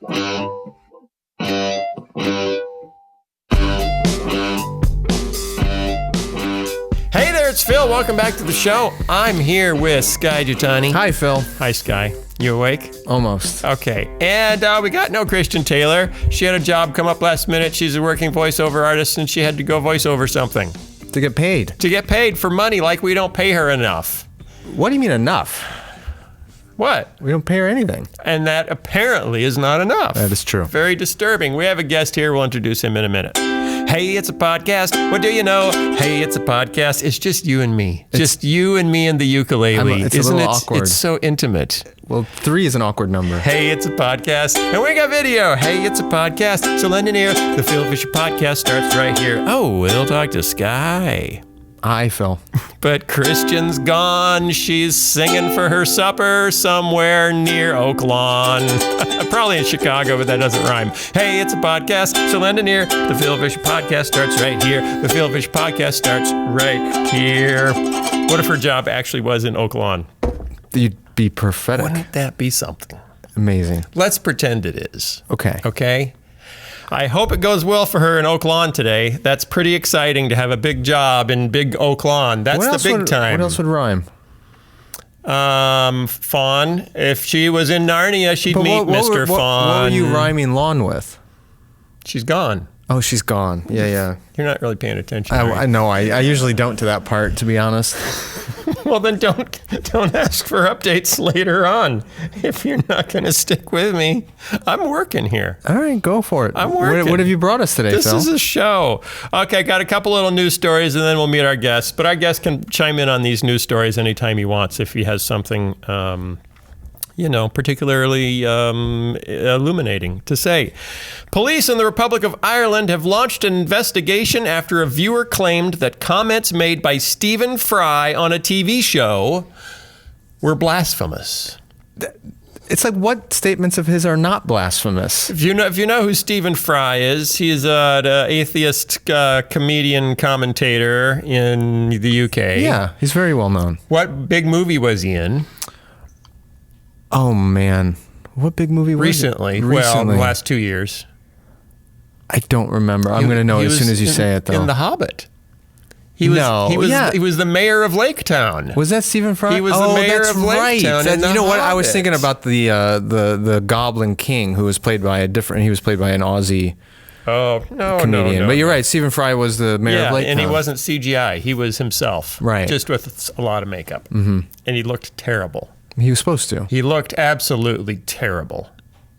Hey there, it's Phil. Welcome back to the show. I'm here with Sky Jutani. Hi, Phil. Hi, Sky. You awake? Almost. Okay. And we got no Christian Taylor. She had a job come up last minute. She's a working voiceover artist, and she had to go voice over something. To get paid. To get paid for money like we don't pay her enough. What do you mean enough? What? We don't pay her anything. And that apparently is not enough. That is true. Very disturbing. We have a guest here. We'll introduce him in a minute. Hey, it's a podcast. What do you know? Hey, it's a podcast. It's just you and me. Just you and me and the ukulele. It's Isn't a little it? awkward. It's so intimate. Well, 3 is an awkward number. Hey, it's a podcast. And we got video. Hey, it's a podcast. So lend an ear. The Phil Fisher podcast starts right here. Oh, we'll talk to Sky. Hi, Phil. But Christian's gone. She's singing for her supper somewhere near Oak Lawn. Probably in Chicago, but that doesn't rhyme. Hey, it's a podcast. So lend an ear. The Phil Fisher podcast starts right here. The Phil Fisher podcast starts right here. What if her job actually was in Oak Lawn? You'd be prophetic. Wouldn't that be something? Amazing. Let's pretend it is. Okay. Okay? I hope it goes well for her in Oak Lawn today. That's pretty exciting to have a big job in big Oak Lawn. That's the big time. What else would rhyme? Fawn. If she was in Narnia, she'd meet Mr. Fawn. What were you rhyming lawn with? She's gone. Oh, she's gone. Yeah. You're not really paying attention. I know. I usually don't to that part, to be honest. Well, then don't ask for updates later on if you're not going to stick with me. I'm working here. All right, go for it. I'm working. What have you brought us today, Phil? This is a show. Okay, got a couple little news stories, and then we'll meet our guest. But our guest can chime in on these news stories anytime he wants if he has something particularly illuminating to say. Police in the Republic of Ireland have launched an investigation after a viewer claimed that comments made by Stephen Fry on a TV show were blasphemous. It's like, what statements of his are not blasphemous? If you know who Stephen Fry is, he's an atheist comedian commentator in the UK. Yeah, he's very well known. What big movie was he in? Oh, man. What big movie was it? Recently. Well, in the last 2 years. I don't remember. I'm going to know as soon as you say it, though. In The Hobbit. He was the mayor of Lake Town. Was that Stephen Fry? He was the mayor of Lake Town. You know what? I was thinking about the Goblin King, who was played by an Aussie comedian. But you're right. Stephen Fry was the mayor of Lake Town. And he wasn't CGI. He was himself. Right. Just with a lot of makeup. Mm-hmm. And he looked terrible. He was supposed to. He looked absolutely terrible.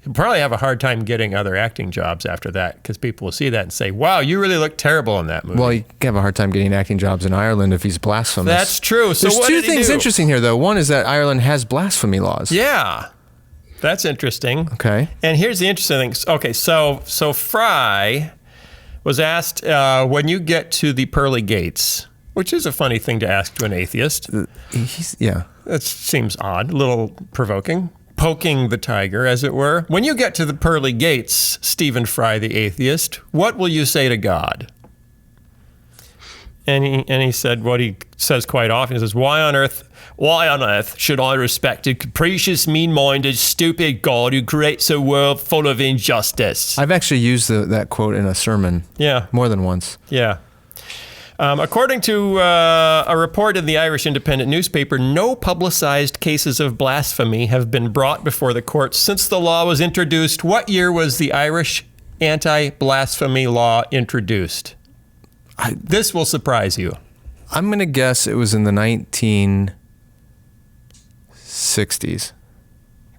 He'll probably have a hard time getting other acting jobs after that because people will see that and say, wow, you really look terrible in that movie. Well, you can have a hard time getting acting jobs in Ireland if he's blasphemous. That's true. So there's two things interesting here, though. One is that Ireland has blasphemy laws. Yeah. That's interesting. Okay. And here's the interesting thing. Okay, so Fry was asked, when you get to the pearly gates, which is a funny thing to ask to an atheist. That seems odd, a little provoking. Poking the tiger, as it were. When you get to the pearly gates, Stephen Fry, the atheist, what will you say to God? And he said what he says quite often. He says, why on earth should I respect a capricious, mean-minded, stupid God who creates a world full of injustice? I've actually used that quote in a sermon. Yeah. More than once. Yeah. According to a report in the Irish Independent newspaper, no publicized cases of blasphemy have been brought before the courts since the law was introduced. What year was the Irish anti-blasphemy law introduced? This will surprise you. I'm going to guess it was in the 1960s.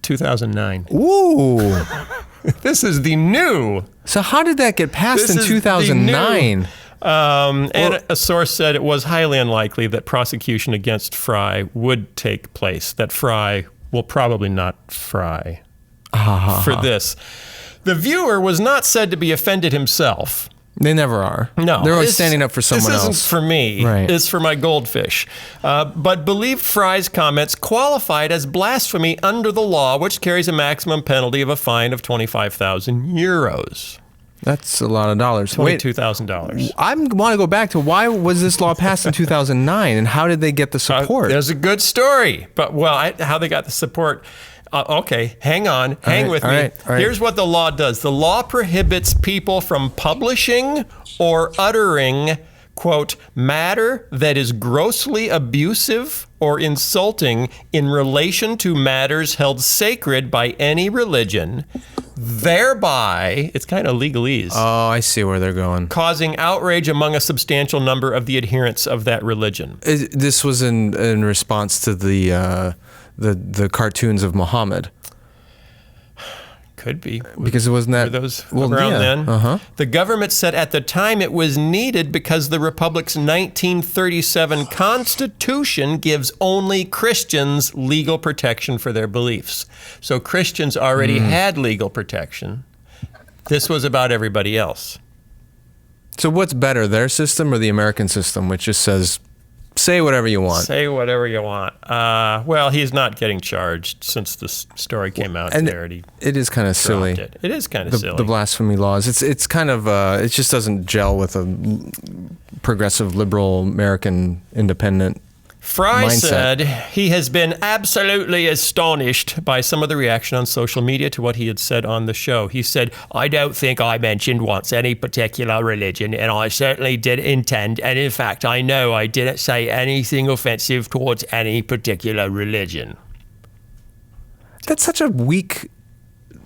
2009. Ooh. This is the new. So how did that get passed in 2009? And a source said it was highly unlikely that prosecution against Fry would take place, that Fry will probably not fry for this. The viewer was not said to be offended himself. They never are. No. They're always standing up for someone else. This isn't for me. Right. It's for my goldfish. But believed Fry's comments qualified as blasphemy under the law, which carries a maximum penalty of a fine of 25,000 euros. That's a lot of dollars. $22,000. I want to go back to why was this law passed in 2009 and how did they get the support? There's a good story. But, how they got the support. Okay, hang on. Hang with me. All right. Here's what the law does. The law prohibits people from publishing or uttering, quote, matter that is grossly abusive or insulting in relation to matters held sacred by any religion, thereby, it's kind of legalese. Oh, I see where they're going. Causing outrage among a substantial number of the adherents of that religion. This was in response to the cartoons of Muhammad. Could be. Because it wasn't that... Were those around then? Uh-huh. The government said at the time it was needed because the Republic's 1937 Constitution gives only Christians legal protection for their beliefs. So Christians already had legal protection. This was about everybody else. So what's better, their system or the American system, which just says... Say whatever you want. Say whatever you want. Well, he's not getting charged since the story came out there. And it is kind of silly. It is kind of silly. The blasphemy laws. It's kind of it just doesn't gel with a progressive liberal American independent Fry mindset. said he has been absolutely astonished by some of the reaction on social media to what he had said on the show. He said, I don't think I mentioned once any particular religion, and I certainly did intend, and in fact, I know I didn't say anything offensive towards any particular religion. That's such a weak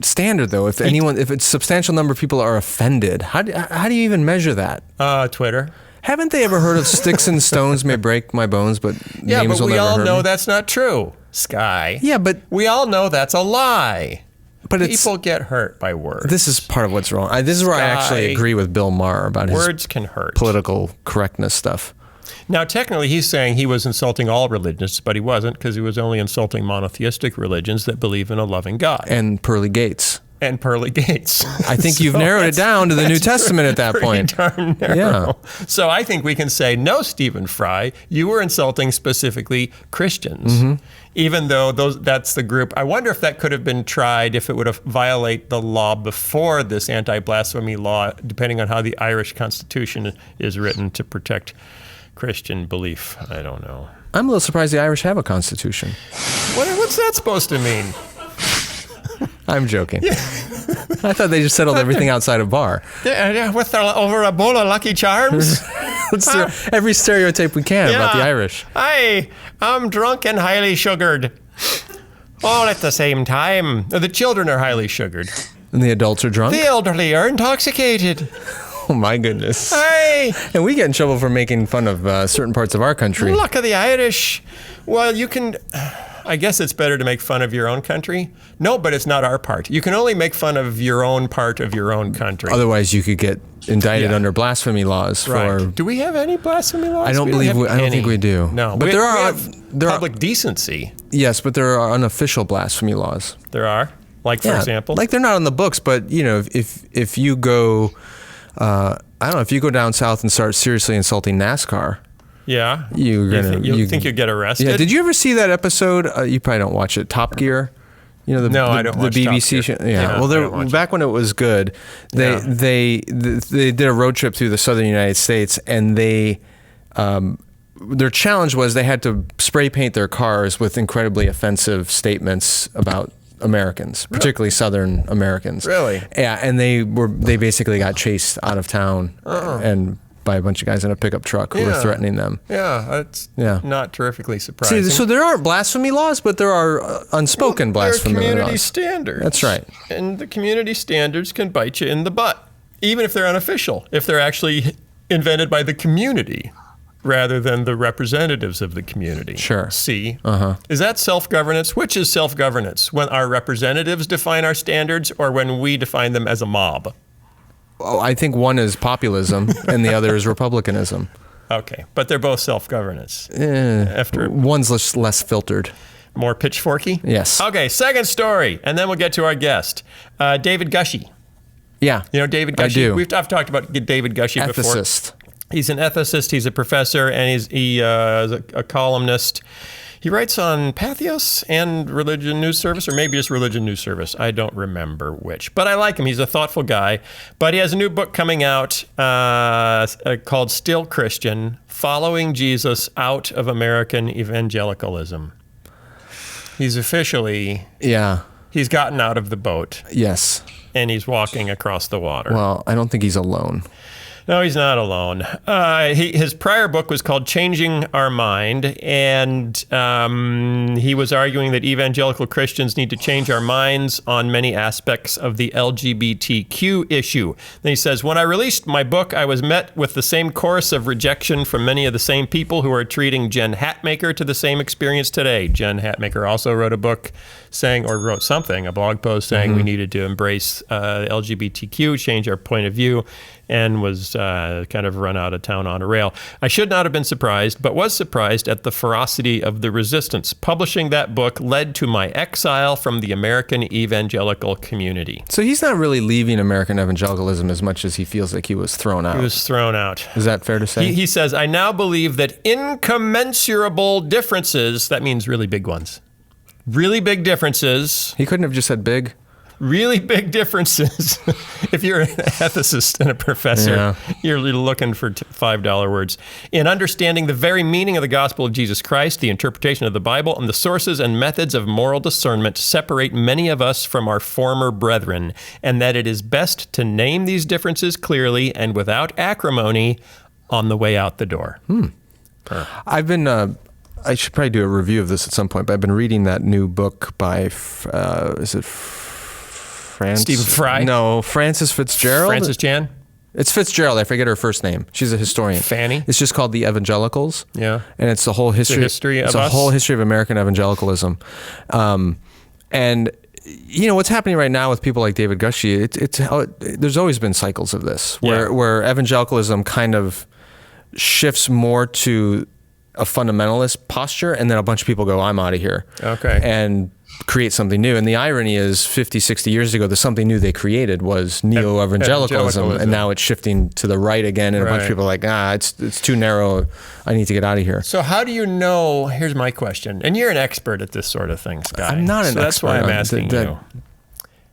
standard, though. If a substantial number of people are offended, how do you even measure that? Twitter. Haven't they ever heard of sticks and stones may break my bones, but yeah, names but will we never all hurt know me? that's not true, Sky. Yeah, but we all know that's a lie. But people get hurt by words. This is part of what's wrong. This is where I actually agree with Bill Maher about words can hurt. Political correctness stuff. Now, technically, he's saying he was insulting all religions, but he wasn't, because he was only insulting monotheistic religions that believe in a loving God. And pearly gates. And pearly gates. I think you've narrowed it down to the New Testament at that point. Darn narrow. Yeah. So I think we can say, no, Stephen Fry, you were insulting specifically Christians, even though that's the group. I wonder if that could have been tried, if it would have violated the law before this anti-blasphemy law, depending on how the Irish Constitution is written to protect Christian belief. I don't know. I'm a little surprised the Irish have a constitution. What's that supposed to mean? I'm joking. Yeah. I thought they just settled everything outside a bar. Yeah, over a bowl of Lucky Charms. Let's do every stereotype we can about the Irish. I'm drunk and highly sugared. All at the same time. The children are highly sugared. And the adults are drunk? The elderly are intoxicated. Oh, my goodness. And we get in trouble for making fun of certain parts of our country. Luck of the Irish. Well, you can... I guess it's better to make fun of your own country. No, but it's not our part. You can only make fun of your own part of your own country. Otherwise, you could get indicted under blasphemy laws. Right. Do we have any blasphemy laws? I don't think we do. No, but there are public decency. Yes, but there are unofficial blasphemy laws. There are, like for example, like they're not on the books. But you know, if you go, I don't know, if you go down south and start seriously insulting NASCAR. Yeah. You think you'll get arrested? Yeah. Did you ever see that episode? You probably don't watch it. Top Gear. You know I don't watch the BBC show. Yeah. Well, back when it was good, they did a road trip through the southern United States, and their challenge was they had to spray paint their cars with incredibly offensive statements about Americans, particularly Southern Americans. Really? Yeah. And they basically got chased out of town and by a bunch of guys in a pickup truck who were threatening them. Yeah, that's not terrifically surprising. See, so there aren't blasphemy laws, but there are unspoken blasphemy laws. There are community standards. That's right. And the community standards can bite you in the butt, even if they're unofficial, if they're actually invented by the community rather than the representatives of the community. Sure. See? Is that self-governance? Which is self-governance? When our representatives define our standards or when we define them as a mob? Oh, I think one is populism and the other is republicanism. Okay, but they're both self-governance. One's less filtered. More pitchforky? Yes. Okay, second story, and then we'll get to our guest, David Gushee. Yeah. You know David Gushee? I do. I've talked about David Gushee before. Ethicist. He's an ethicist, he's a professor, and he's a columnist. He writes on Patheos and Religion News Service, or maybe just Religion News Service. I don't remember which. But I like him. He's a thoughtful guy. But he has a new book coming out called Still Christian, Following Jesus Out of American Evangelicalism. He's officially... Yeah. He's gotten out of the boat. Yes. And he's walking across the water. Well, I don't think he's alone. No, he's not alone. His prior book was called Changing Our Mind, and he was arguing that evangelical Christians need to change our minds on many aspects of the LGBTQ issue. Then he says, when I released my book, I was met with the same chorus of rejection from many of the same people who are treating Jen Hatmaker to the same experience today. Jen Hatmaker also wrote a book saying, or wrote something, a blog post saying we needed to embrace LGBTQ, change our point of view, and was kind of run out of town on a rail. I should not have been surprised, but was surprised at the ferocity of the resistance. Publishing that book led to my exile from the American evangelical community. So he's not really leaving American evangelicalism as much as he feels like he was thrown out. He was thrown out. Is that fair to say? He says, I now believe that incommensurable differences, that means really big ones, really big differences. He couldn't have just said big. Really big differences. If you're an ethicist and a professor, you're looking for $5 words. In understanding the very meaning of the gospel of Jesus Christ, the interpretation of the Bible, and the sources and methods of moral discernment separate many of us from our former brethren, and that it is best to name these differences clearly and without acrimony on the way out the door. I've been... I should probably do a review of this at some point, but I've been reading that new book by... Stephen Fry? No, Frances Fitzgerald. Frances Chan? It's Fitzgerald. I forget her first name. She's a historian. Fanny? It's just called The Evangelicals. Yeah. And it's the whole history. It's a whole history of American evangelicalism. And you know what's happening right now with people like David Gushee. There's always been cycles of this where evangelicalism kind of shifts more to a fundamentalist posture, and then a bunch of people go, "I'm out of here." Okay. And create something new. And the irony is 50, 60 years ago, the something new they created was neo-evangelicalism, and now it's shifting to the right again, and a bunch of people are like, it's too narrow, I need to get out of here. So how do you know, here's my question, and you're an expert at this sort of thing, Scott. I'm not an expert. That's why I'm asking you.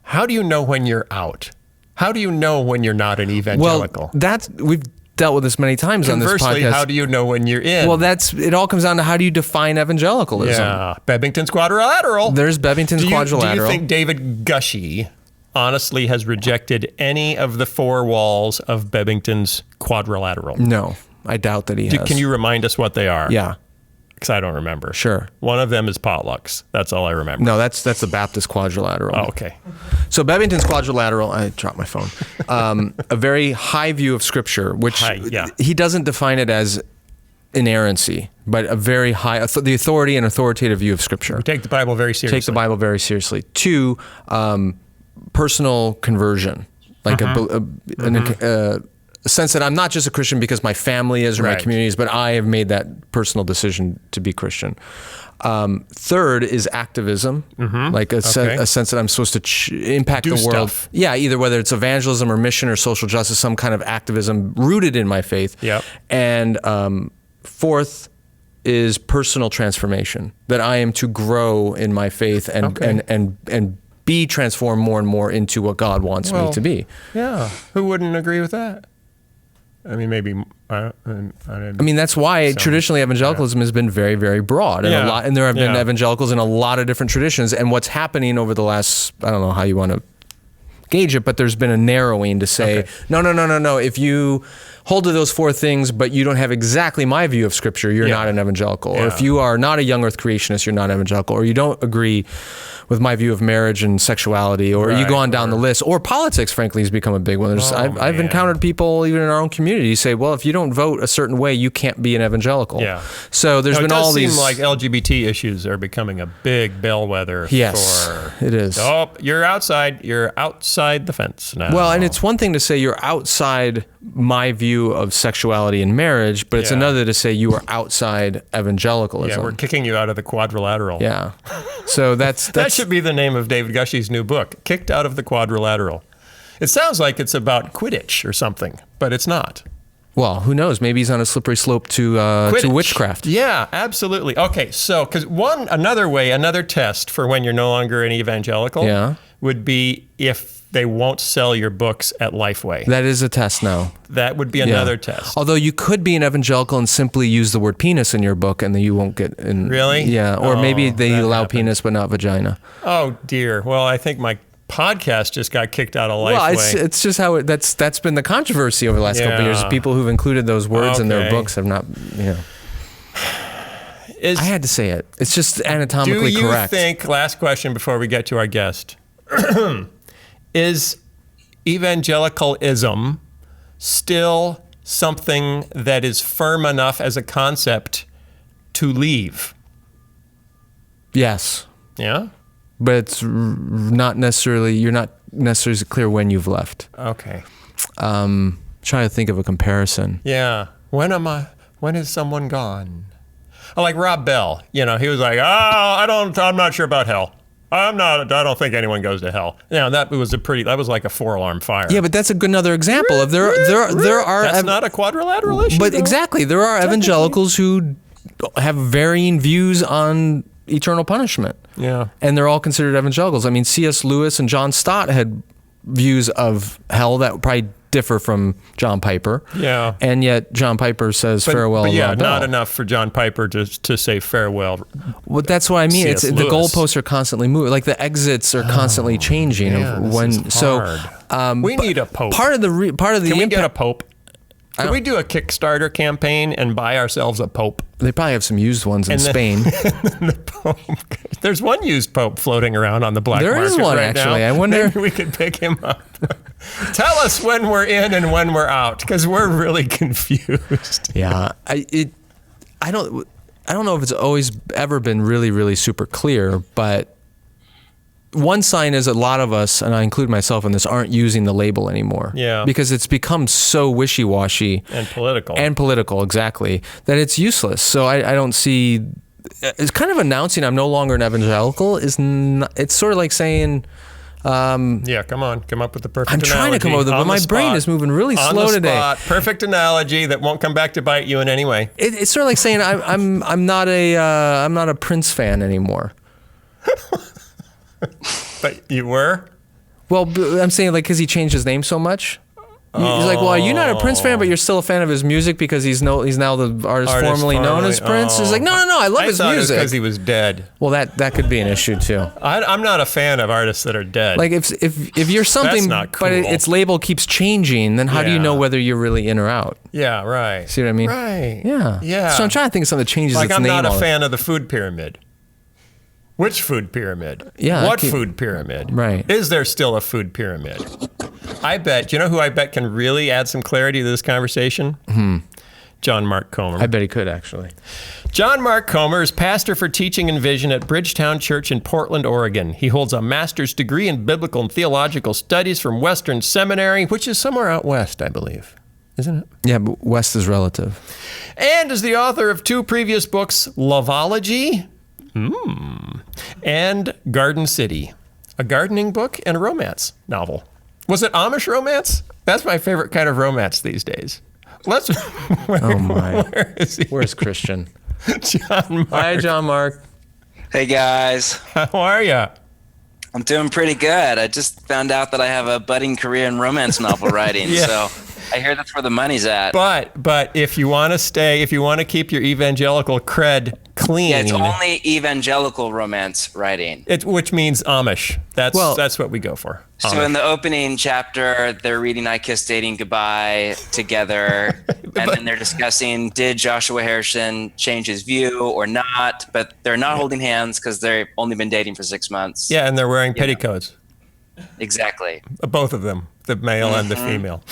How do you know when you're out? How do you know when you're not an evangelical? Well, we've dealt with this many times on this podcast. Conversely, how do you know when you're in? Well, it all comes down to how do you define evangelicalism? Yeah, Bebbington's quadrilateral. There's Bebbington's quadrilateral. Do you think David Gushee honestly has rejected any of the four walls of Bebbington's quadrilateral? No, I doubt that he has. Can you remind us what they are? Yeah. Because I don't remember. Sure. One of them is potlucks. That's all I remember. No, that's the Baptist quadrilateral. Oh, okay. So Bebbington's quadrilateral, I dropped my phone, a very high view of Scripture, which he doesn't define it as inerrancy, but a very high, the authority and authoritative view of Scripture. We take the Bible very seriously. Take the Bible very seriously. 2, personal conversion, like a sense that I'm not just a Christian because my family is or my community is, but I have made that personal decision to be Christian. 3rd is activism, like a sense that I'm supposed to impact the world. Stuff. Yeah, either whether it's evangelism or mission or social justice, some kind of activism rooted in my faith. Yep. And 4th is personal transformation, that I am to grow in my faith and be transformed more and more into what God wants me to be. Yeah, who wouldn't agree with that? I mean, maybe. I mean, that's why traditionally evangelicalism has been very, very broad, and and there have been evangelicals in a lot of different traditions. And what's happening over the last, I don't know how you want to gauge it, but there's been a narrowing to say, no. If you hold to those 4 things, but you don't have exactly my view of Scripture, you're not an evangelical. Or if you are not a young earth creationist, you're not evangelical. Or you don't agree with my view of marriage and sexuality, or you go on down the list, or politics, frankly, has become a big one. I've encountered people, even in our own community, say, well, if you don't vote a certain way, you can't be an evangelical. Yeah. So there's been all these... It does seem like LGBT issues are becoming a big bellwether for... it is. Oh, you're outside the fence now. Well, and it's one thing to say you're outside my view of sexuality and marriage, but it's another to say you are outside evangelicalism. Yeah, we're kicking you out of the quadrilateral. Yeah. So that should be the name of David Gushee's new book, Kicked Out of the Quadrilateral. It sounds like it's about Quidditch or something, but it's not. Well, who knows? Maybe he's on a slippery slope to witchcraft. Yeah, absolutely. Okay, so because another test for when you're no longer an evangelical would be if they won't sell your books at Lifeway. That is a test now. That would be another test. Although you could be an evangelical and simply use the word penis in your book, and then you won't get in. Really? Yeah. Or maybe they allow penis but not vagina. Oh dear. Well, I think my podcast just got kicked out of Lifeway. Well, it's just how that's been the controversy over the last couple of years. People who've included those words in their books have not. I had to say it. It's just anatomically correct. Do you think? Last question before we get to our guest. Is evangelicalism still something that is firm enough as a concept to leave? Yes. Yeah? But it's not necessarily, you're not necessarily clear when you've left. Okay. Trying to think of a comparison. Yeah. When is someone gone? Oh, like Rob Bell, he was like, I'm not sure about hell. I don't think anyone goes to hell. That was like a 4-alarm fire. Yeah, but that's another example of there are. That's not a quadrilateral issue. But exactly, there are evangelicals who have varying views on eternal punishment. Yeah, and they're all considered evangelicals. I mean, C.S. Lewis and John Stott had views of hell that probably differ from John Piper. Yeah, and yet John Piper says farewell. But yeah, not enough for John Piper to say farewell. Well, that's what I mean. C.S. The goalposts are constantly moving. Like the exits are constantly changing. We need a pope. Part of the Can we get a pope? Can we do a Kickstarter campaign and buy ourselves a pope? They probably have some used ones in Spain. The pope. There's one used pope floating around on the black market. There is one, right actually. Now. I wonder. Maybe we could pick him up. Tell us when we're in and when we're out, because we're really confused. Yeah, I don't know if it's always ever been really, really super clear, but one sign is a lot of us, and I include myself in this, aren't using the label anymore. Yeah. Because it's become so wishy-washy. And political. Exactly. That it's useless. So I don't see... It's kind of announcing I'm no longer an evangelical. It's sort of like saying... yeah, come on. Come up with the perfect analogy. I'm trying to come up with it, but my brain is moving really slow today. Perfect analogy that won't come back to bite you in any way. It's sort of like saying I'm not a Prince fan anymore. But you were? Well, I'm saying like because he changed his name so much. He's like, well, are you not a Prince fan, but you're still a fan of his music because he's now the artist formerly known as Prince? He's like, no, I love his music. I thought it was because he was dead. Well, that could be an issue too. I'm not a fan of artists that are dead. Like if you're something, that's not cool. but its label keeps changing, then how do you know whether you're really in or out? Yeah, right. See what I mean? Right. Yeah. So I'm trying to think of something that changes like its name. Like I'm not a fan of the food pyramid. Which food pyramid? Yeah. What food pyramid? Right. Is there still a food pyramid? I bet, you know who I bet can really add some clarity to this conversation? John Mark Comer. I bet he could, actually. John Mark Comer is pastor for teaching and vision at Bridgetown Church in Portland, Oregon. He holds a master's degree in biblical and theological studies from Western Seminary, which is somewhere out west, I believe. Isn't it? Yeah, but west is relative. And is the author of 2 previous books, Loveology and Garden City, a gardening book and a romance novel. Was it Amish romance? That's my favorite kind of romance these days. Oh my. Where is he? Where's Christian? John Mark. Hi, John Mark. Hey, guys. How are you? I'm doing pretty good. I just found out that I have a budding career in romance novel writing, so I hear that's where the money's at. But if you want to keep your evangelical cred clean. Yeah, it's only evangelical romance writing. Which means Amish. That's what we go for. Amish. So in the opening chapter, they're reading I Kissed Dating Goodbye together, and then they're discussing, did Joshua Harrison change his view or not? But they're not holding hands because they've only been dating for 6 months. Yeah, and they're wearing petticoats. Exactly. Both of them, the male and the female.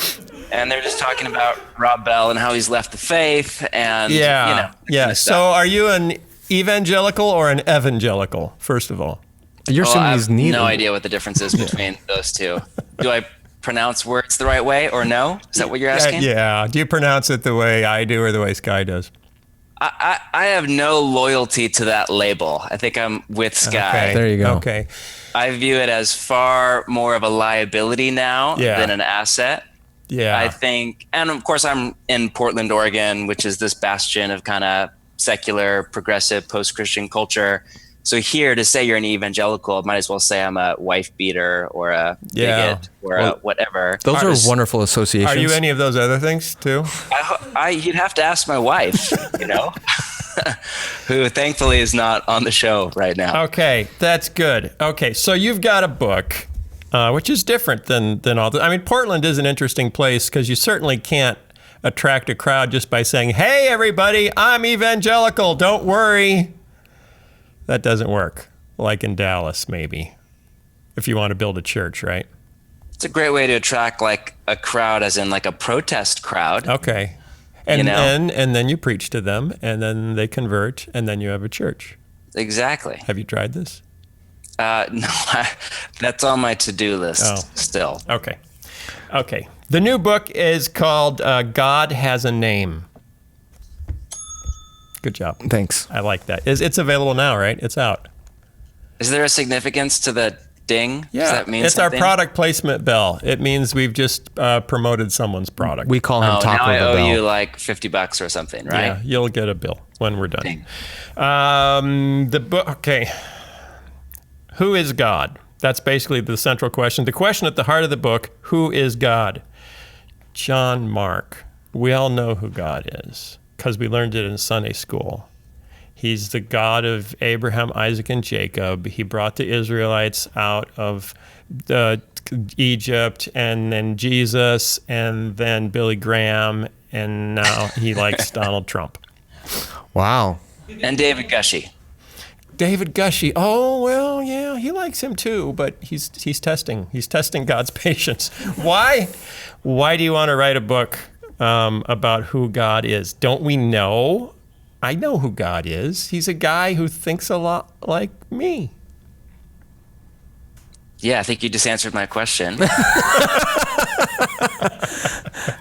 And they're just talking about Rob Bell and how he's left the faith and, yeah. So are you an evangelical or an evangelical, first of all? You're assuming he's neither. I have no idea what the difference is between those two. Do I pronounce words the right way or no? Is that what you're asking? Yeah. Do you pronounce it the way I do or the way Sky does? I have no loyalty to that label. I think I'm with Sky. Okay. There you go. Okay. I view it as far more of a liability now than an asset. Yeah. I think, and of course I'm in Portland, Oregon, which is this bastion of kind of secular, progressive, post-Christian culture. So here, to say you're an evangelical, might as well say I'm a wife beater or a bigot or a whatever. Those are wonderful associations. Are you any of those other things too? You'd have to ask my wife, who thankfully is not on the show right now. Okay, that's good. Okay, so you've got a book, which is different than all the. I mean, Portland is an interesting place because you certainly can't attract a crowd just by saying, "Hey, everybody, I'm evangelical. Don't worry." That doesn't work, like in Dallas, maybe, if you want to build a church, right? It's a great way to attract like a crowd, as in like a protest crowd. Okay. And then you preach to them, and then they convert, and then you have a church. Exactly. Have you tried this? No, that's on my to-do list still. Okay. The new book is called God Has a Name. Good job. Thanks. I like that. It's available now, right? It's out. Is there a significance to the ding? Yeah. Does that mean it's something? Our product placement bell. It means we've just promoted someone's product. We call him Taco now I owe Bell. you like $50 or something, right? Yeah, you'll get a bill when we're done. Ding. The book. Okay. Who is God? That's basically the central question. The question at the heart of the book: who is God? John Mark. We all know who God is, because we learned it in Sunday school. He's the God of Abraham, Isaac, and Jacob. He brought the Israelites out of Egypt, and then Jesus, and then Billy Graham, and now he likes Donald Trump. Wow. And David Gushee. David Gushee. Oh, well, yeah, he likes him too, but he's testing. He's testing God's patience. Why? Why do you want to write a book about who God is? Don't we know? I know who God is. He's a guy who thinks a lot like me. Yeah, I think you just answered my question.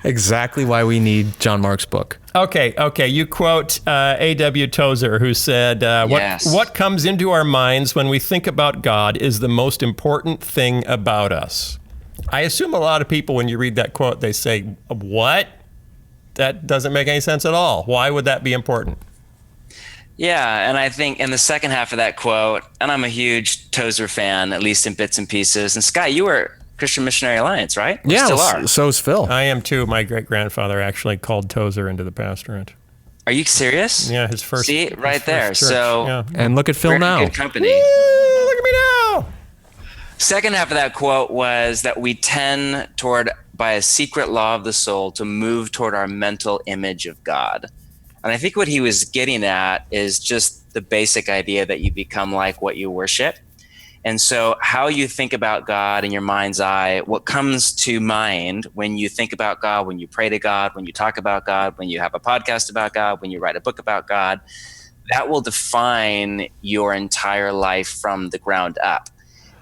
Exactly why we need John Mark's book. Okay. You quote A.W. Tozer, who said, Yes. What comes into our minds when we think about God is the most important thing about us. I assume a lot of people, when you read that quote, they say, what? That doesn't make any sense at all. Why would that be important? Yeah, and I think in the second half of that quote, and I'm a huge Tozer fan, at least in bits and pieces. And Sky, you were Christian Missionary Alliance, right? Yeah, still are. so's Phil. I am too. My great-grandfather actually called Tozer into the pastorate. Are you serious? Yeah, his first. See, right there. Church. So, yeah. And look at Phil very now. good company. Woo, look at me now. Second half of that quote was that we tend toward, by a secret law of the soul, to move toward our mental image of God. And I think what he was getting at is just the basic idea that you become like what you worship. And so how you think about God in your mind's eye, what comes to mind when you think about God, when you pray to God, when you talk about God, when you have a podcast about God, when you write a book about God, that will define your entire life from the ground up,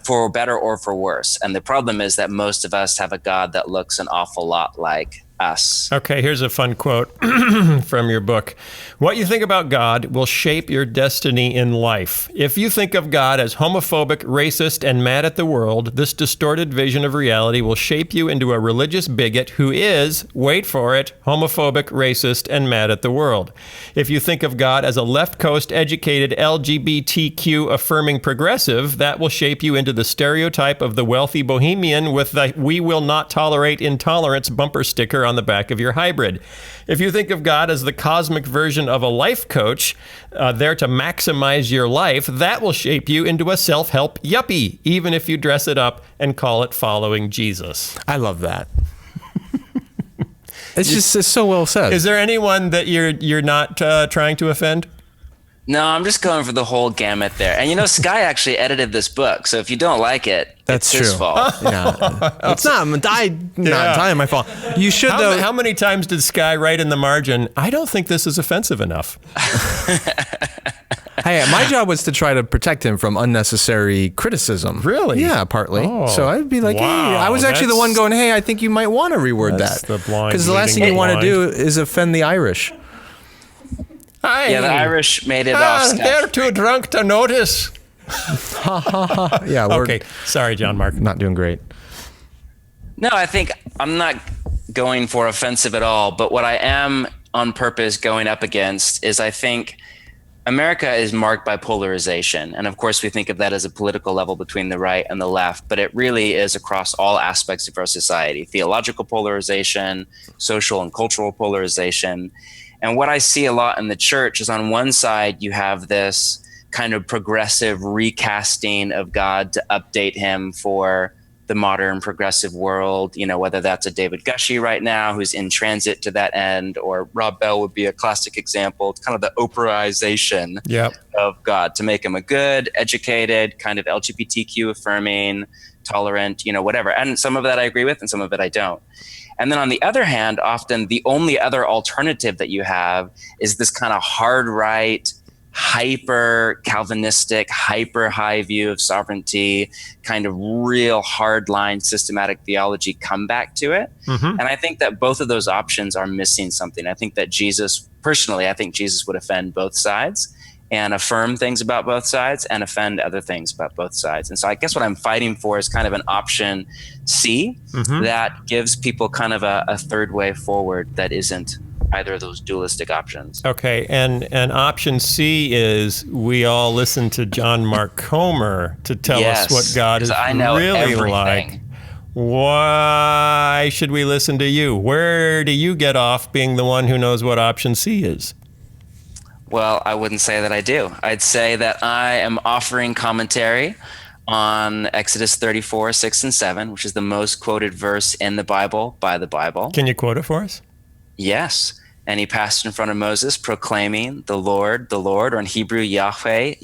for better or for worse. And the problem is that most of us have a God that looks an awful lot like us. Okay, here's a fun quote from your book. What you think about God will shape your destiny in life. If you think of God as homophobic, racist, and mad at the world, this distorted vision of reality will shape you into a religious bigot who is, wait for it, homophobic, racist, and mad at the world. If you think of God as a left coast educated LGBTQ affirming progressive, that will shape you into the stereotype of the wealthy bohemian with the "we will not tolerate intolerance" bumper sticker on the back of your hybrid. If you think of God as the cosmic version of a life coach, there to maximize your life, that will shape you into a self-help yuppie, even if you dress it up and call it following Jesus. I love that. It's so well said. Is there anyone that you're not trying to offend? No, I'm just going for the whole gamut there. And Sky actually edited this book, so if you don't like it, That's it's his true. fault. Yeah. It's not entirely my fault. You should, though. How many times did Sky write in the margin, I don't think this is offensive enough? Hey, my job was to try to protect him from unnecessary criticism. Really? Yeah, partly. Oh, So I'd be like, wow, hey, I was actually the one going, hey, I think you might want to reword That's that. the blind Because the last thing leading you want to blind. do is offend the Irish. Yeah, the Irish made it off. They're too drunk to notice. Yeah, we're Okay, sorry, John Mark. not doing great. No, I think I'm not going for offensive at all. But what I am on purpose going up against is I think America is marked by polarization. And of course, we think of that as a political level between the right and the left, but it really is across all aspects of our society: theological polarization, social and cultural polarization. And what I see a lot in the church is, on one side, you have this kind of progressive recasting of God to update him for the modern progressive world, whether that's a David Gushee right now, who's in transit to that end, or Rob Bell would be a classic example. It's kind of the Oprahization of God to make him a good, educated, kind of LGBTQ affirming, tolerant, whatever. And some of that I agree with, and some of it I don't. And then on the other hand, often the only other alternative that you have is this kind of hard right, hyper Calvinistic, hyper high view of sovereignty, kind of real hardline systematic theology comeback to it. And I think that both of those options are missing something. I think that personally, I think Jesus would offend both sides and affirm things about both sides and offend other things about both sides. And so I guess what I'm fighting for is kind of an option C that gives people kind of a third way forward that isn't either of those dualistic options. Okay, and option C is we all listen to John Mark Comer to tell us what God is really everything. Like. Why should we listen to you? Where do you get off being the one who knows what option C is? Well, I wouldn't say that I do. I'd say that I am offering commentary on Exodus 34, 6 and 7, which is the most quoted verse in the Bible by the Bible. Can you quote it for us? Yes. And he passed in front of Moses, proclaiming, the Lord, or in Hebrew, Yahweh,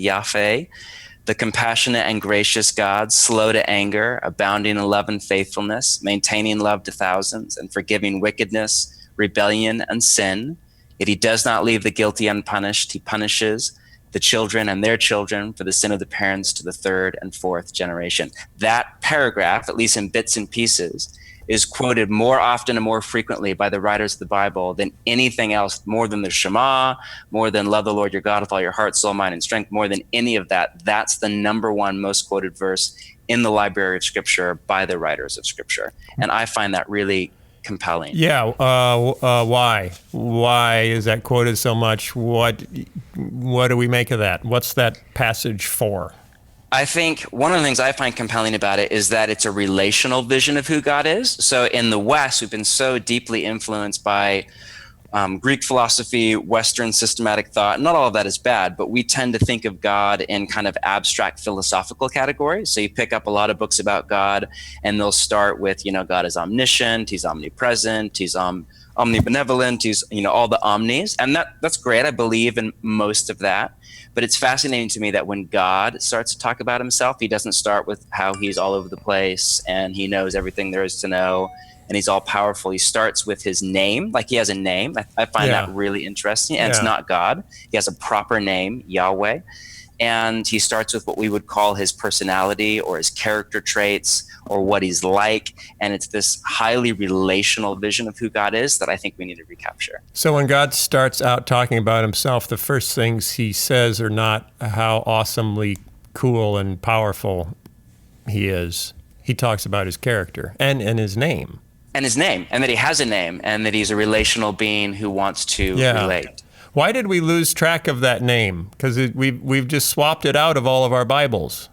the compassionate and gracious God, slow to anger, abounding in love and faithfulness, maintaining love to thousands, and forgiving wickedness, rebellion, and sin. Yet he does not leave the guilty unpunished. He punishes the children and their children for the sin of the parents to the third and fourth generation. That paragraph, at least in bits and pieces, is quoted more often and more frequently by the writers of the Bible than anything else, more than the Shema, more than love the Lord your God with all your heart, soul, mind, and strength, more than any of that. That's the number one most quoted verse in the library of Scripture by the writers of Scripture. And I find that really compelling. Yeah. Why? Why is that quoted so much? What do we make of that? What's that passage for? I think one of the things I find compelling about it is that it's a relational vision of who God is. So in the West, we've been so deeply influenced by Greek philosophy, Western systematic thought. Not all of that is bad, but we tend to think of God in kind of abstract philosophical categories. So you pick up a lot of books about God, and they'll start with, God is omniscient, he's omnipresent, he's omnibenevolent, he's, all the omnis. And that's great. I believe in most of that. But it's fascinating to me that when God starts to talk about himself, he doesn't start with how he's all over the place and he knows everything there is to know and he's all powerful. He starts with his name, like he has a name. I find that really interesting. And it's not God. He has a proper name, Yahweh. And he starts with what we would call his personality or his character traits or what he's like. And it's this highly relational vision of who God is that I think we need to recapture. So when God starts out talking about himself, the first things he says are not how awesomely cool and powerful he is. He talks about his character and his name. And his name, and that he has a name, and that he's a relational being who wants to relate. Why did we lose track of that name? Because we've just swapped it out of all of our Bibles.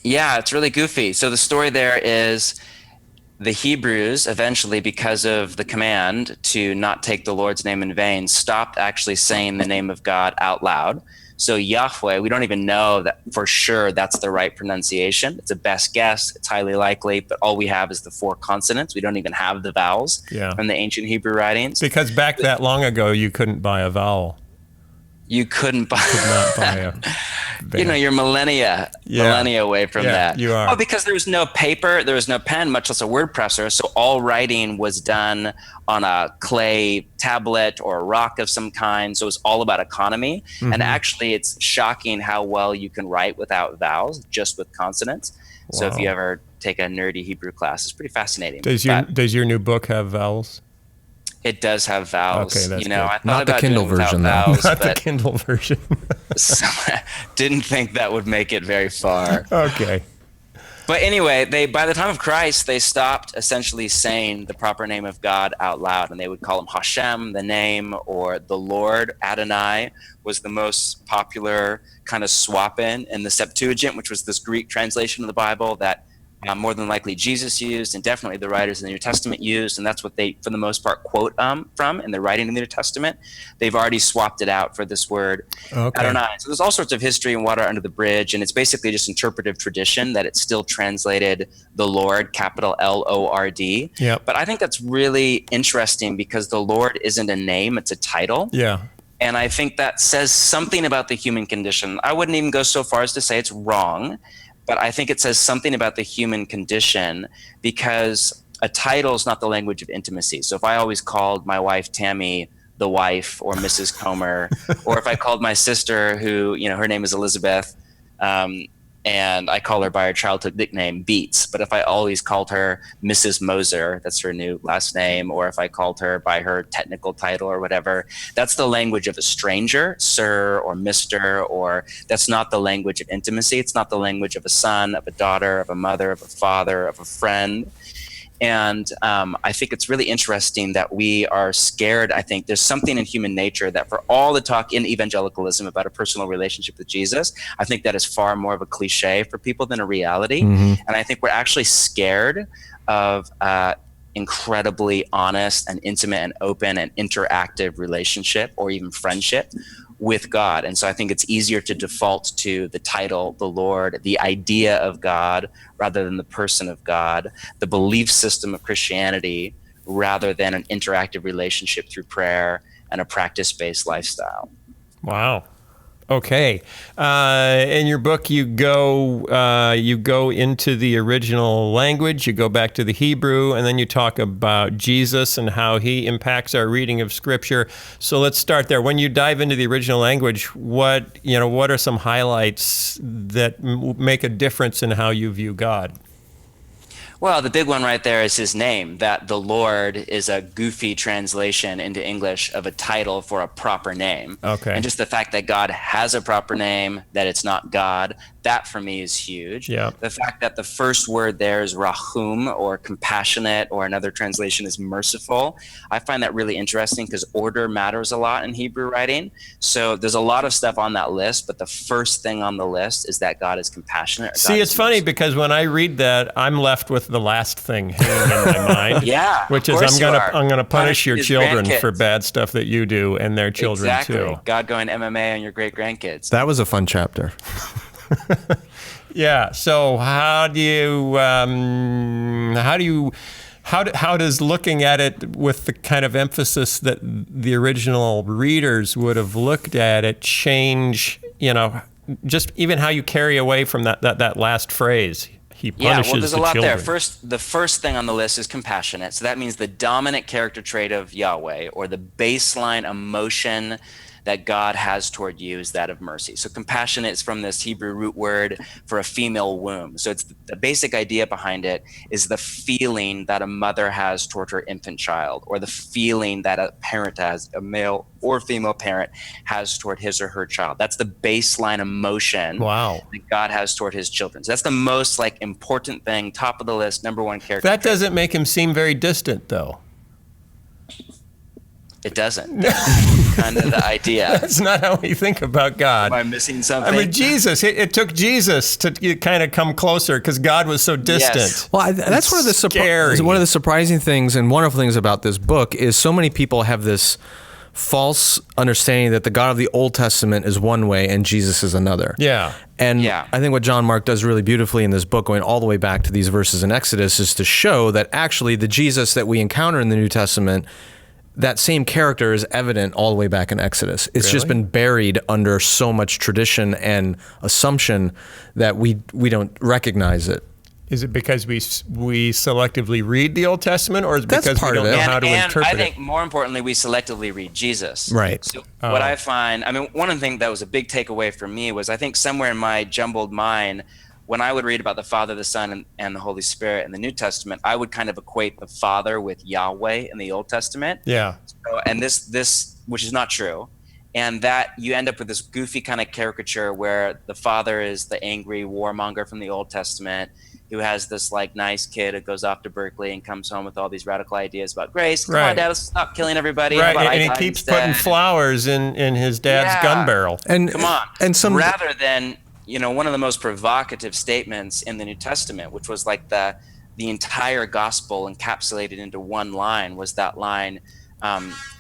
Yeah, it's really goofy. So the story there is the Hebrews eventually, because of the command to not take the Lord's name in vain, stopped actually saying the name of God out loud. So Yahweh, we don't even know that for sure that's the right pronunciation. It's a best guess. It's highly likely, but all we have is the 4 consonants. We don't even have the vowels from the ancient Hebrew writings. Because back that long ago, you couldn't buy a vowel. You couldn't buy. Could not buy a you're millennia away from that. You are. Well, because there was no paper, there was no pen, much less a word presser. So all writing was done on a clay tablet or a rock of some kind. So it was all about economy. Mm-hmm. And actually, it's shocking how well you can write without vowels, just with consonants. Wow. So if you ever take a nerdy Hebrew class, it's pretty fascinating. Does your new book have vowels? It does have vowels. Okay, that's I thought not the about Kindle doing version, though. vowels, Not the Kindle version. So, didn't think that would make it very far. Okay. But anyway, by the time of Christ, they stopped essentially saying the proper name of God out loud, and they would call him Hashem, the name, or the Lord. Adonai was the most popular kind of swap in the Septuagint, which was this Greek translation of the Bible that more than likely Jesus used, and definitely the writers in the New Testament used, and that's what they, for the most part, quote from in the writing in the New Testament. They've already swapped it out for this word, Adonai. So there's all sorts of history and water under the bridge, and it's basically just interpretive tradition that it's still translated the Lord, capital Lord. Yep. But I think that's really interesting because the Lord isn't a name, it's a title. Yeah. And I think that says something about the human condition. I wouldn't even go so far as to say it's wrong, but I think it says something about the human condition because a title is not the language of intimacy. So if I always called my wife Tammy the wife or Mrs. Comer, or if I called my sister who, her name is Elizabeth, and I call her by her childhood nickname Beats, but if I always called her Mrs. Moser, that's her new last name, or if I called her by her technical title or whatever, that's the language of a stranger, sir or mister, or that's not the language of intimacy. It's not the language of a son, of a daughter, of a mother, of a father, of a friend. And I think it's really interesting that we are scared. I think there's something in human nature that for all the talk in evangelicalism about a personal relationship with Jesus, I think that is far more of a cliche for people than a reality. Mm-hmm. And I think we're actually scared of incredibly honest and intimate and open and interactive relationship or even friendship with God. And so I think it's easier to default to the title, the Lord, the idea of God, rather than the person of God, the belief system of Christianity, rather than an interactive relationship through prayer and a practice-based lifestyle. Wow. Okay. In your book, you go into the original language, you go back to the Hebrew, and then you talk about Jesus and how he impacts our reading of Scripture. So let's start there. When you dive into the original language, what are some highlights that make a difference in how you view God? Well, the big one right there is his name, that the Lord is a goofy translation into English of a title for a proper name. Okay. And just the fact that God has a proper name, that it's not God, that for me is huge. Yeah. The fact that the first word there is rahum, or compassionate, or another translation is merciful. I find that really interesting because order matters a lot in Hebrew writing. So there's a lot of stuff on that list, but the first thing on the list is that God is compassionate. See, it's funny because when I read that, I'm left with the last thing hanging in my mind. Yeah, which is I'm gonna punish your children for bad stuff that you do and their children too. God going MMA on your great grandkids. That was a fun chapter. Yeah. So how does looking at it with the kind of emphasis that the original readers would have looked at it change, just even how you carry away from that last phrase? He punishes there's a lot children. there. The first thing on the list is compassionate. So that means the dominant character trait of Yahweh, or the baseline emotion that God has toward you, is that of mercy. So compassionate is from this Hebrew root word for a female womb. So it's the basic idea behind it is the feeling that a mother has toward her infant child, or the feeling that a parent has, a male or female parent has toward his or her child. That's the baseline emotion that God has toward his children. So that's the most important thing, top of the list, number one character. That doesn't make him seem very distant, though. It doesn't. Kind of the idea. That's not how we think about God. Am I missing something? I mean, Jesus, it took Jesus to kind of come closer because God was so distant. Yes. Well, that's one of the surprising things and wonderful things about this book is so many people have this false understanding that the God of the Old Testament is one way and Jesus is another. Yeah. And I think what John Mark does really beautifully in this book, going all the way back to these verses in Exodus, is to show that actually the Jesus that we encounter in the New Testament, that same character is evident all the way back in Exodus. It's just been buried under so much tradition and assumption that we don't recognize it. Is it because we selectively read the Old Testament, or is it because we don't know how to interpret it? I think more importantly, we selectively read Jesus. Right. So what I find, one of the things that was a big takeaway for me was I think somewhere in my jumbled mind, when I would read about the Father, the Son, and the Holy Spirit in the New Testament, I would kind of equate the Father with Yahweh in the Old Testament. Yeah. So, and this, which is not true, and that you end up with this goofy kind of caricature where the Father is the angry warmonger from the Old Testament, who has this like nice kid who goes off to Berkeley and comes home with all these radical ideas about grace. Come on, Dad, let's stop killing everybody. Right, and he keeps putting flowers in his dad's gun barrel. And come on, and some rather than one of the most provocative statements in the New Testament, which was like the entire gospel encapsulated into one line, was that line,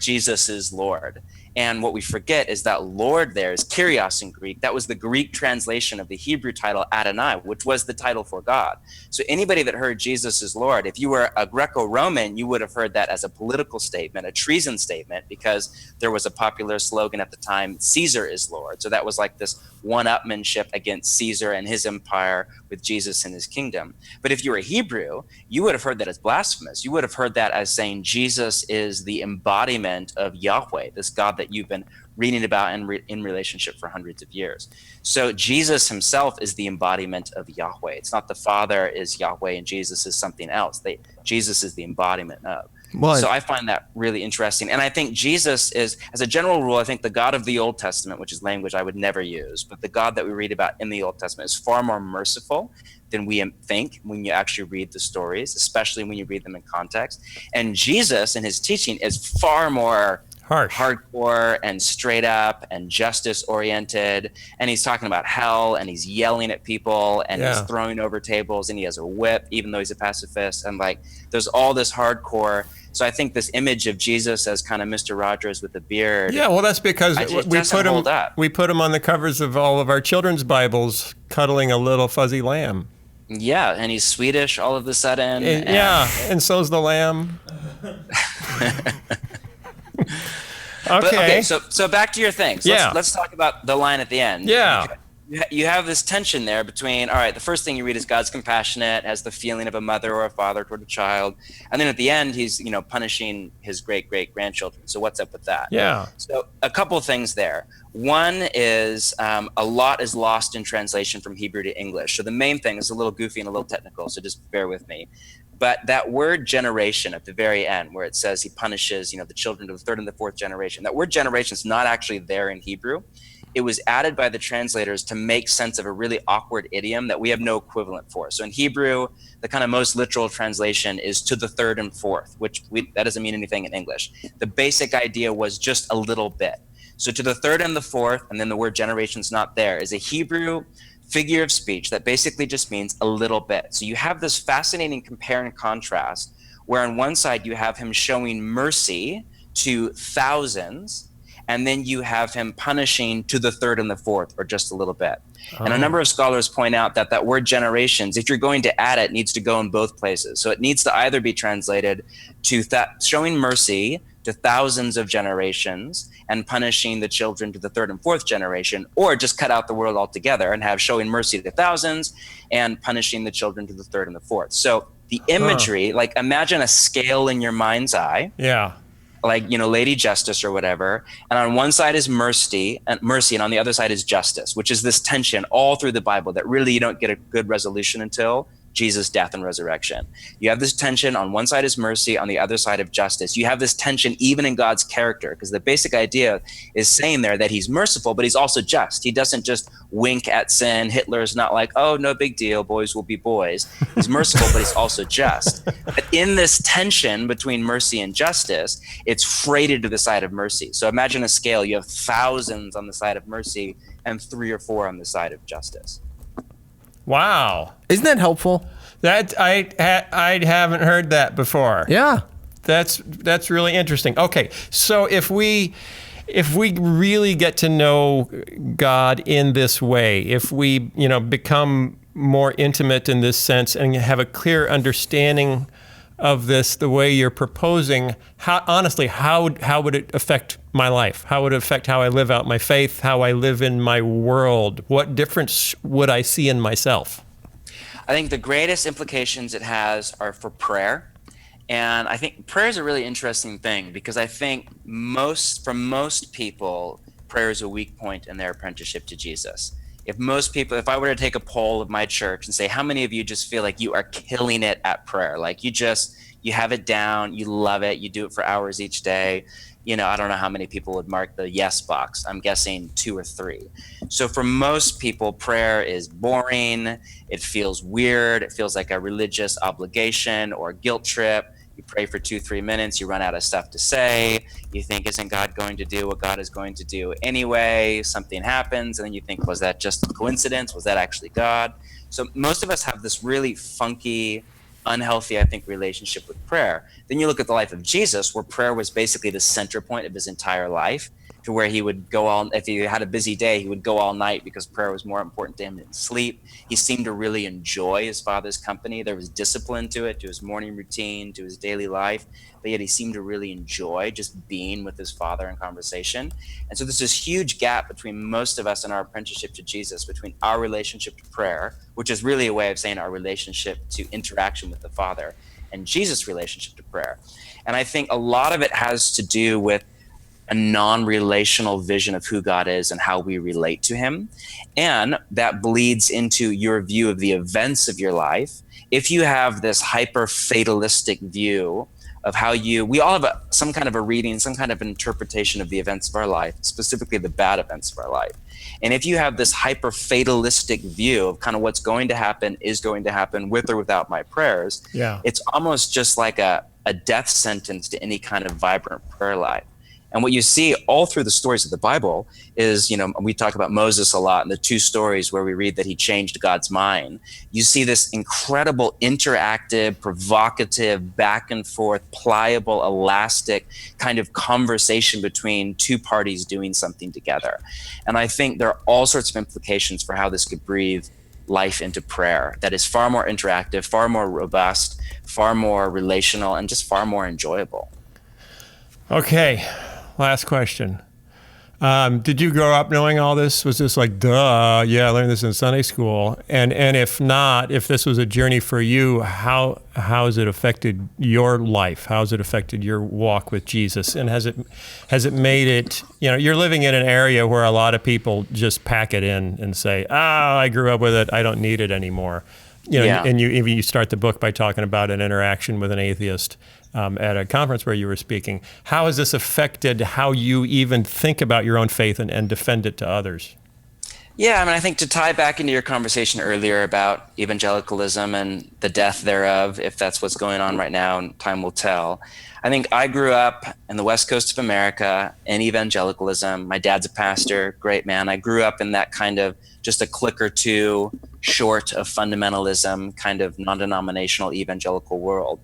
Jesus is Lord. And what we forget is that Lord there is Kyrios in Greek. That was the Greek translation of the Hebrew title Adonai, which was the title for God. So anybody that heard Jesus is Lord, if you were a Greco-Roman, you would have heard that as a political statement, a treason statement, because there was a popular slogan at the time, Caesar is Lord. So that was like this one-upmanship against Caesar and his empire with Jesus and his kingdom. But if you were a Hebrew, you would have heard that as blasphemous. You would have heard that as saying Jesus is the embodiment of Yahweh, this God that you've been reading about in relationship for hundreds of years. So Jesus himself is the embodiment of Yahweh. It's not the Father is Yahweh and Jesus is something else. Jesus is the embodiment of. So I find that really interesting. And I think Jesus is, as a general rule, I think the God of the Old Testament, which is language I would never use, but the God that we read about in the Old Testament is far more merciful than we think when you actually read the stories, especially when you read them in context. And Jesus and his teaching is far more hardcore and straight up and justice oriented, and he's talking about hell, and he's yelling at people, and he's throwing over tables, and he has a whip even though he's a pacifist, and like there's all this hardcore. So I think this image of Jesus as kind of Mr. Rogers with a beard. Yeah, well, that's because we put him on the covers of all of our children's Bibles, cuddling a little fuzzy lamb. Yeah, and he's Swedish all of a sudden. And so's the lamb. Okay. So back to your things. Let's talk about the line at the end. Yeah. You have this tension there between, all right, the first thing you read is God's compassionate, has the feeling of a mother or a father toward a child. And then at the end, he's, punishing his great-great-grandchildren. So what's up with that? Yeah. So a couple of things there. One is a lot is lost in translation from Hebrew to English. So the main thing is a little goofy and a little technical, so just bear with me. But that word generation at the very end, where it says he punishes, the children to the third and the fourth generation, that word generation is not actually there in Hebrew. It was added by the translators to make sense of a really awkward idiom that we have no equivalent for. So in Hebrew, the kind of most literal translation is to the third and fourth, that doesn't mean anything in English. The basic idea was just a little bit. So to the third and the fourth, and then the word generation's not there, is a Hebrew figure of speech that basically just means a little bit. So you have this fascinating compare and contrast where on one side you have him showing mercy to thousands, and then you have him punishing to the third and the fourth, or just a little bit. And a number of scholars point out that word generations, if you're going to add it, needs to go in both places. So it needs to either be translated to showing mercy to thousands of generations and punishing the children to the third and fourth generation, or just cut out the word altogether and have showing mercy to thousands and punishing the children to the third and the fourth. So the imagery, like imagine a scale in your mind's eye. Yeah. Like, Lady Justice or whatever. And on one side is mercy, and on the other side is justice, which is this tension all through the Bible that really you don't get a good resolution until Jesus' death and resurrection. You have this tension. On one side is mercy, on the other side of justice. You have this tension even in God's character, because the basic idea is saying there that he's merciful, but he's also just. He doesn't just wink at sin. Hitler's not like, oh, no big deal, boys will be boys. He's merciful, but he's also just. But in this tension between mercy and justice, it's freighted to the side of mercy. So imagine a scale. You have thousands on the side of mercy and 3 or 4 on the side of justice. Wow. Isn't that helpful? That I haven't heard that before. Yeah. That's really interesting. Okay, so if we really get to know God in this way, if we become more intimate in this sense and have a clear understanding of this, the way you're proposing, how would it affect my life? How would it affect how I live out my faith, how I live in my world? What difference would I see in myself? I think the greatest implications it has are for prayer. And I think prayer is a really interesting thing, because I think for most people, prayer is a weak point in their apprenticeship to Jesus. If I were to take a poll of my church and say, how many of you just feel like you are killing it at prayer? Like you You have it down, you love it, you do it for hours each day. I don't know how many people would mark the yes box. I'm guessing 2 or 3. So for most people, prayer is boring. It feels weird. It feels like a religious obligation or a guilt trip. You pray for 2-3 minutes, you run out of stuff to say. You think, isn't God going to do what God is going to do anyway? Something happens, and then you think, was that just a coincidence? Was that actually God? So most of us have this really funky, unhealthy, I think, relationship with prayer. Then you look at the life of Jesus, where prayer was basically the center point of his entire life, to where he would go if he had a busy day, he would go all night because prayer was more important to him than sleep. He seemed to really enjoy his Father's company. There was discipline to it, to his morning routine, to his daily life, but yet he seemed to really enjoy just being with his Father in conversation. And so there's this huge gap between most of us and our apprenticeship to Jesus, between our relationship to prayer, which is really a way of saying our relationship to interaction with the Father, and Jesus' relationship to prayer. And I think a lot of it has to do with a non-relational vision of who God is and how we relate to him. And that bleeds into your view of the events of your life. If you have this hyper-fatalistic view of how we all have some kind of a reading, some kind of interpretation of the events of our life, specifically the bad events of our life. And if you have this hyper-fatalistic view of kind of what's going to happen is going to happen with or without my prayers, it's almost just like a death sentence to any kind of vibrant prayer life. And what you see all through the stories of the Bible is, we talk about Moses a lot in the 2 stories where we read that he changed God's mind. You see this incredible, interactive, provocative, back and forth, pliable, elastic kind of conversation between 2 parties doing something together. And I think there are all sorts of implications for how this could breathe life into prayer that is far more interactive, far more robust, far more relational, and just far more enjoyable. Okay. Last question. Did you grow up knowing all this? Was this like, duh, yeah, I learned this in Sunday school? And if not, if this was a journey for you, how has it affected your life? How has it affected your walk with Jesus? And has it made it, you're living in an area where a lot of people just pack it in and say, I grew up with it, I don't need it anymore. And you start the book by talking about an interaction with an atheist at a conference where you were speaking. How has this affected how you even think about your own faith and defend it to others? Yeah, I think to tie back into your conversation earlier about evangelicalism and the death thereof, if that's what's going on right now, and time will tell. I think I grew up in the West Coast of America in evangelicalism. My dad's a pastor, great man. I grew up in that kind of just a click or two short of fundamentalism, kind of non-denominational evangelical world.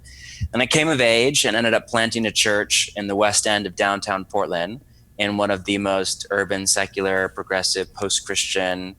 And I came of age and ended up planting a church in the west end of downtown Portland in one of the most urban, secular, progressive, post-Christian,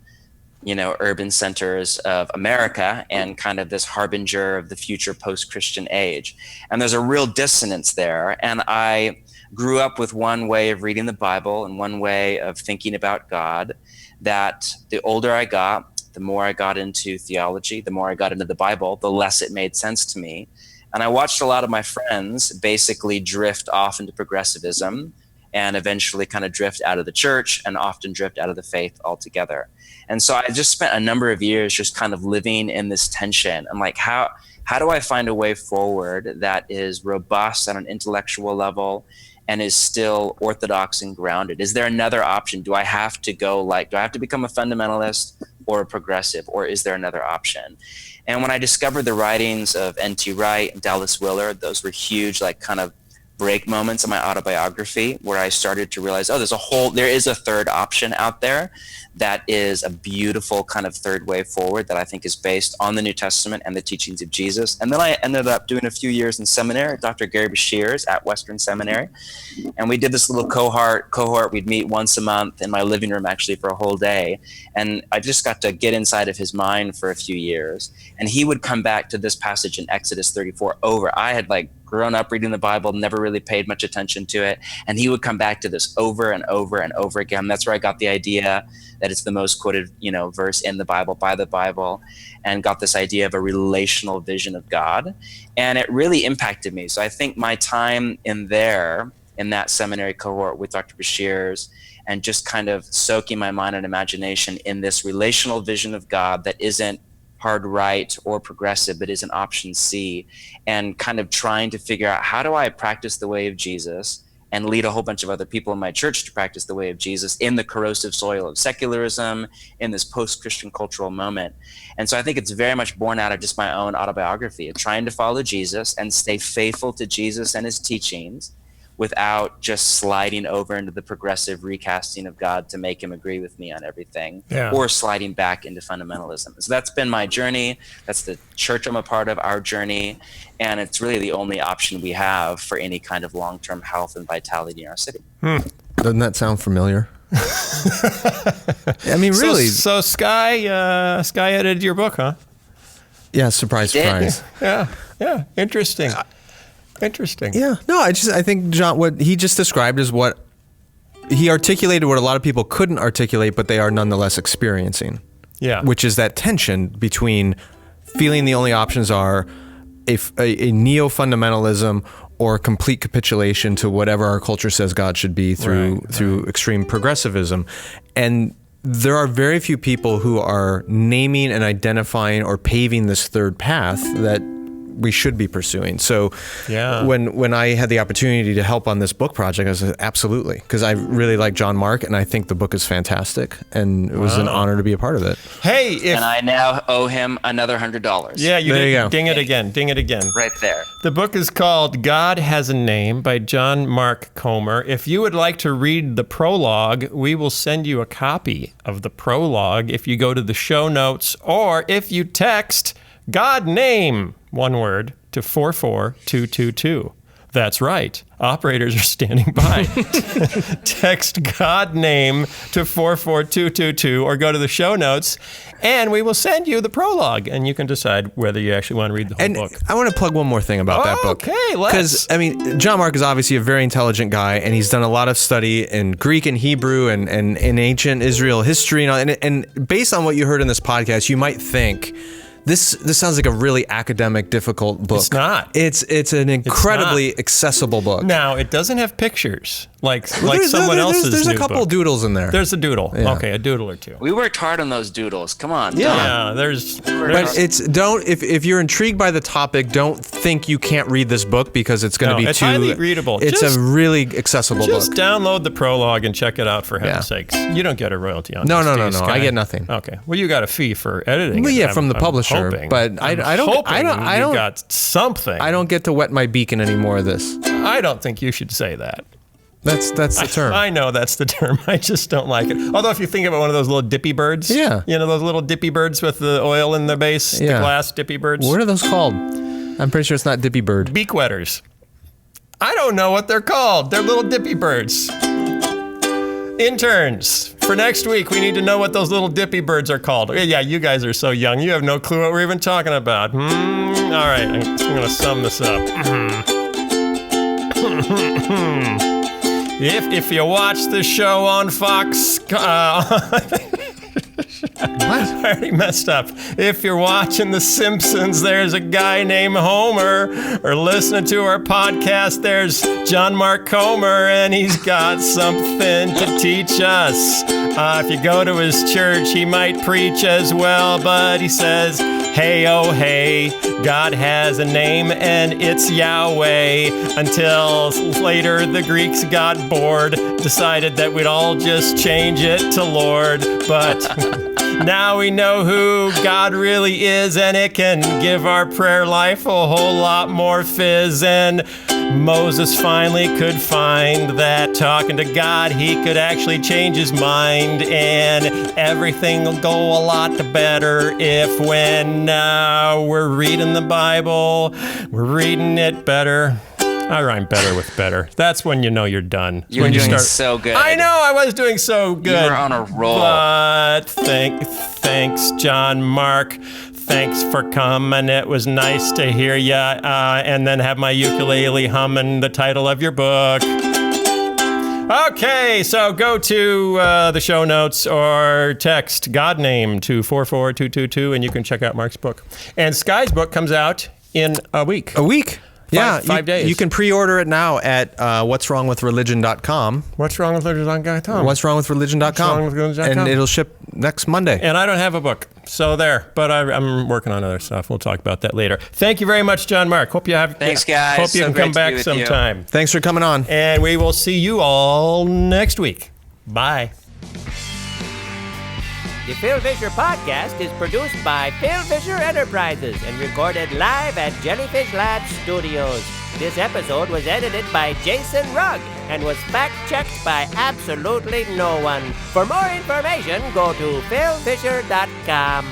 urban centers of America, and kind of this harbinger of the future post-Christian age. And there's a real dissonance there. And I grew up with one way of reading the Bible and one way of thinking about God, that the older I got, the more I got into theology, the more I got into the Bible, the less it made sense to me. And I watched a lot of my friends basically drift off into progressivism and eventually kind of drift out of the church and often drift out of the faith altogether. And so I just spent a number of years just kind of living in this tension. I'm like, how do I find a way forward that is robust on an intellectual level and is still orthodox and grounded? Is there another option? Do I have to become a fundamentalist or a progressive, or is there another option? And when I discovered the writings of N.T. Wright and Dallas Willard, those were huge, kind of break moments in my autobiography where I started to realize, there is a third option out there that is a beautiful kind of third way forward that I think is based on the New Testament and the teachings of Jesus. And then I ended up doing a few years in seminary at Dr. Gary Bashir's at Western Seminary. And we did this little cohort. We'd meet once a month in my living room actually for a whole day. And I just got to get inside of his mind for a few years. And he would come back to this passage in Exodus 34 over. I had grown up reading the Bible, never really paid much attention to it. And he would come back to this over and over and over again. That's where I got the idea that it's the most quoted, verse in the Bible, by the Bible, and got this idea of a relational vision of God. And it really impacted me. So I think my time in that seminary cohort with Dr. Bashir's, and just kind of soaking my mind and imagination in this relational vision of God that isn't hard right or progressive, but is an option C, and kind of trying to figure out, how do I practice the way of Jesus and lead a whole bunch of other people in my church to practice the way of Jesus in the corrosive soil of secularism in this post-Christian cultural moment. And so I think it's very much born out of just my own autobiography of trying to follow Jesus and stay faithful to Jesus and his teachings without just sliding over into the progressive recasting of God to make him agree with me on everything, or sliding back into fundamentalism. So that's been my journey. That's the church I'm a part of, our journey. And it's really the only option we have for any kind of long-term health and vitality in our city. Doesn't that sound familiar? I mean, really. So Sky edited your book, huh? Yeah, surprise. Yeah. Interesting. Interesting. Yeah. No, I think John, what he just described is what he articulated, what a lot of people couldn't articulate, but they are nonetheless experiencing. Yeah. Which is that tension between feeling the only options are a neo-fundamentalism or complete capitulation to whatever our culture says God should be through extreme progressivism. And there are very few people who are naming and identifying or paving this third path that we should be pursuing. So when I had the opportunity to help on this book project, I said, absolutely, because I really like John Mark and I think the book is fantastic, and it was an honor to be a part of it. Hey, and I now owe him another $100. Yeah, there you go. Ding it again. Right there. The book is called God Has a Name by John Mark Comer. If you would like to read the prologue, we will send you a copy of the prologue if you go to the show notes, or if you text God Name, one word, to 44222. That's right. Operators are standing by. Text God Name to 44222 or go to the show notes and we will send you the prologue and you can decide whether you actually want to read the whole book. I want to plug one more thing about that book. Okay, let's. Because, I mean, John Mark is obviously a very intelligent guy and he's done a lot of study in Greek and Hebrew and in ancient Israel history. And based on what you heard in this podcast, you might think, This sounds like a really academic, difficult book. It's not. It's an incredibly accessible book. Now, it doesn't have pictures like someone else's There's new a couple book. doodles in there. There's a doodle. Yeah. Okay, a doodle or two. We worked hard on those doodles. Come on. Yeah, there's But if you're intrigued by the topic, don't think you can't read this book because it's going to be it's too highly readable. It's a really accessible book. Just download the prologue and check it out for heaven's sakes. You don't get a royalty on No. this. I get nothing. Okay. Well, you got a fee for editing. Well, yeah, from the I'm publisher, hoping. but I don't got something. I don't get to wet my beak in any more of this. I don't think you should say that. That's the term. I know that's the term. I just don't like it. Although if you think about one of those little dippy birds, you know those little dippy birds with the oil in the base, the glass dippy birds. What are those called? I'm pretty sure it's not dippy bird. Beak wetters. I don't know what they're called. They're little dippy birds. Interns, for next week, we need to know what those little dippy birds are called. Yeah, you guys are so young. You have no clue what we're even talking about. All right, I'm going to sum this up. If you watch the show on Fox... I already messed up. If you're watching The Simpsons, there's a guy named Homer. Or listening to our podcast, there's John Mark Comer, and he's got something to teach us. If you go to his church, he might preach as well, but he says, hey, oh, hey, God has a name, and it's Yahweh. Until later, the Greeks got bored, decided that we'd all just change it to Lord, but... Now we know who God really is, and it can give our prayer life a whole lot more fizz. And Moses finally could find that talking to God, he could actually change his mind, and everything will go a lot better if when we're reading the Bible, we're reading it better. I rhyme better with better. That's when you know you're done. You're doing so good. I know, I was doing so good. You were on a roll. But thanks, John Mark. Thanks for coming. It was nice to hear you. And then have my ukulele humming the title of your book. Okay, so go to the show notes or text God Name to 44222 and you can check out Mark's book. And Sky's book comes out in a week. A week? 5 days. You can pre-order it now at what'swrongwithreligion.com. What's wrong with religion.com? What'swrongwithreligion.com. And it'll ship next Monday. And I don't have a book, so there. But I'm working on other stuff. We'll talk about that later. Thank you very much, John Mark. Hope you have. Thanks, guys. Hope you can come back sometime. Thanks for coming on. And we will see you all next week. Bye. The Phil Fisher Podcast is produced by Phil Fisher Enterprises and recorded live at Jellyfish Lab Studios. This episode was edited by Jason Rugg and was fact-checked by absolutely no one. For more information, go to philfisher.com.